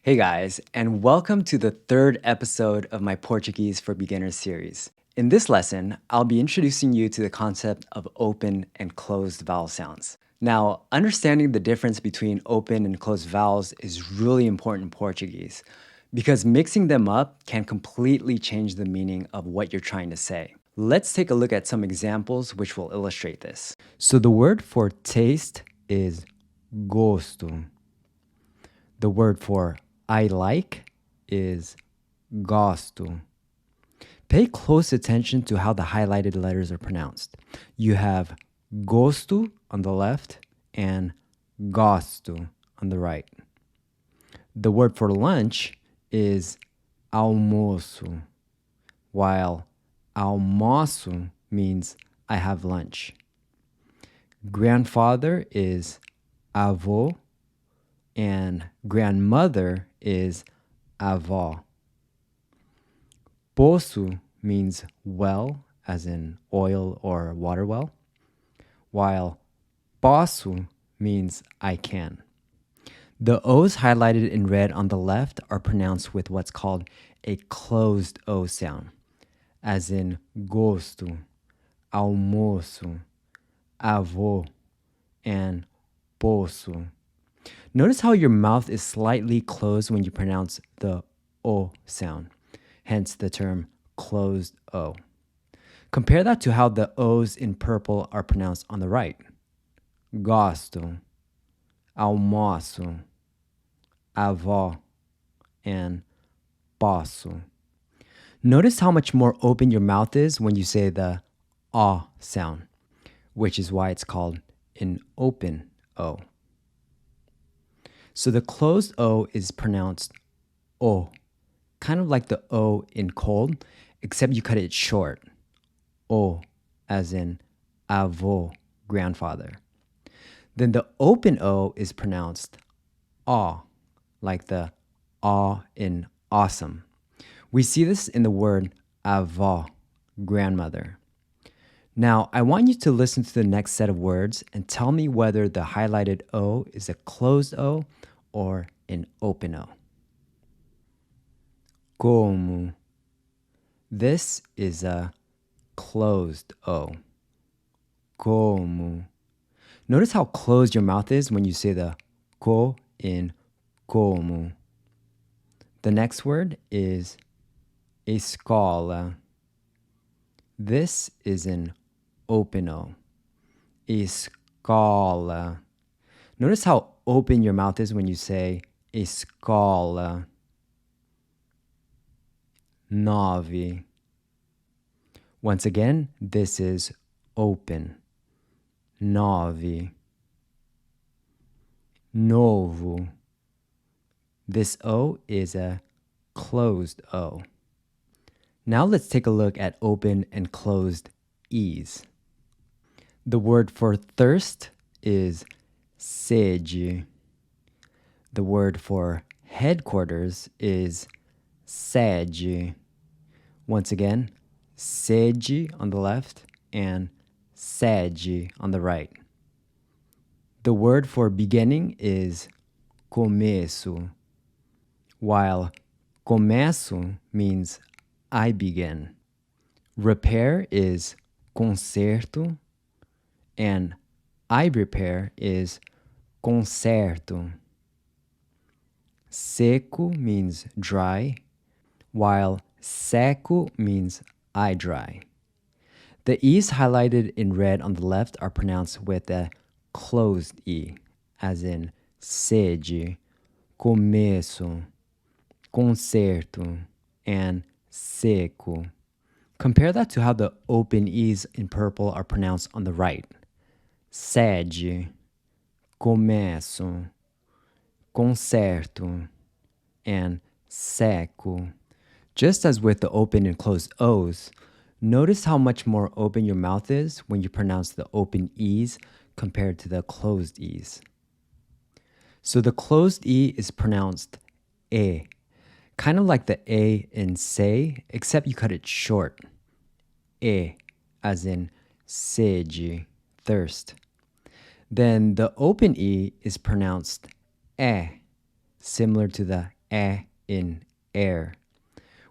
Hey guys, and welcome to the third episode of my Portuguese for Beginners series. In this lesson, I'll be introducing you to the concept of open and closed vowel sounds. Now, understanding the difference between open and closed vowels is really important in Portuguese because mixing them up can completely change the meaning of what you're trying to say. Let's take a look at some examples which will illustrate this. So the word for taste is gosto. The word for I like is gosto. Pay close attention to how the highlighted letters are pronounced. You have gosto on the left and gosto on the right. The word for lunch is almoço, while almoço means I have lunch. Grandfather is avô, and grandmother is avó. Poço means well, as in oil or water well, while posso means I can. The O's highlighted in red on the left are pronounced with what's called a closed O sound, as in gosto, almoço, avô, and poço. Notice how your mouth is slightly closed when you pronounce the O sound, hence the term closed O. Compare that to how the O's in purple are pronounced on the right. Gosto, almoço, avó, and posso. Notice how much more open your mouth is when you say the O sound, which is why it's called an open O. So the closed O is pronounced O, kind of like the O in cold, except you cut it short. O, as in avô, grandfather. Then the open O is pronounced aw, like the aw in awesome. We see this in the word avó, grandmother. Now, I want you to listen to the next set of words and tell me whether the highlighted O is a closed O or an open O. Como. This is a closed O. Como. Notice how closed your mouth is when you say the co in como. The next word is escola. This is an open O. Escola. Notice how open your mouth is when you say escola. Nove. Once again, this is open. Nove. Novo. This O is a closed O. Now let's take a look at open and closed E's. The word for thirst is sede. The word for headquarters is sede. Once again, sede on the left and sede on the right. The word for beginning is começo, while começo means I begin. Repair is conserto, and I repair is conserto. Seco means dry, while seco means I dry. The E's highlighted in red on the left are pronounced with a closed E, as in sede, começo, concerto, and seco. Compare that to how the open E's in purple are pronounced on the right. Sede, começo, concerto, and seco. Just as with the open and closed O's, notice how much more open your mouth is when you pronounce the open E's compared to the closed E's. So the closed E is pronounced E, kind of like the A in say, except you cut it short. E, as in sede, thirst. Then the open E is pronounced similar to the in air.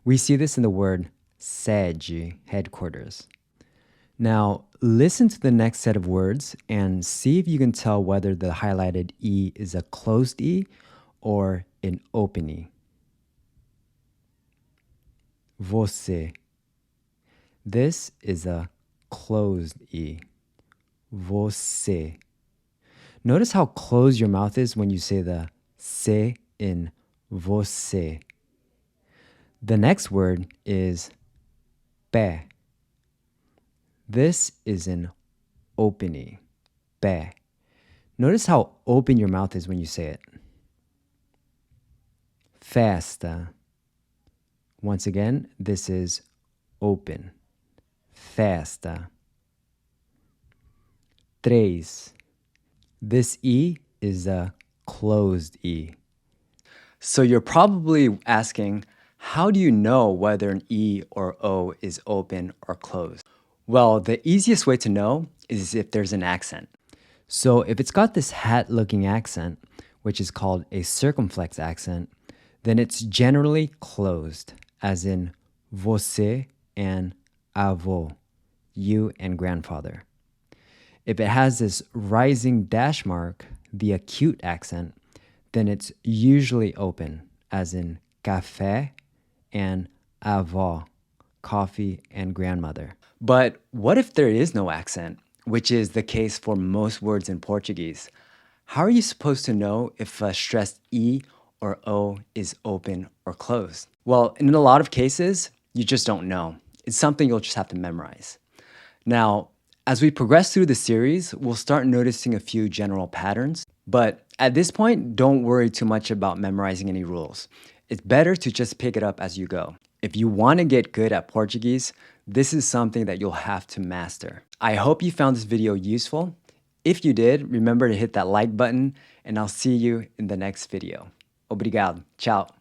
We see this in the word sede, headquarters. Now, listen to the next set of words and see if you can tell whether the highlighted E is a closed E or an open E. Você. This is a closed E. Você. Notice how closed your mouth is when you say the se in você. The next word is pé. This is an open E. Pé. Notice how open your mouth is when you say it. Festa. Once again, this is open. Festa. Três. This E is a closed E. So you're probably asking, how do you know whether an E or O is open or closed? Well, the easiest way to know is if there's an accent. So if it's got this hat-looking accent, which is called a circumflex accent, then it's generally closed, as in você and avô, you and grandfather. If it has this rising dash mark, the acute accent, then it's usually open, as in café and avó, coffee and grandmother. But what if there is no accent, which is the case for most words in Portuguese? How are you supposed to know if a stressed E or O is open or closed? Well, in a lot of cases, you just don't know. It's something you'll just have to memorize. Now, as we progress through the series, we'll start noticing a few general patterns. But at this point, don't worry too much about memorizing any rules. It's better to just pick it up as you go. If you want to get good at Portuguese, this is something that you'll have to master. I hope you found this video useful. If you did, remember to hit that like button, and I'll see you in the next video. Obrigado. Ciao.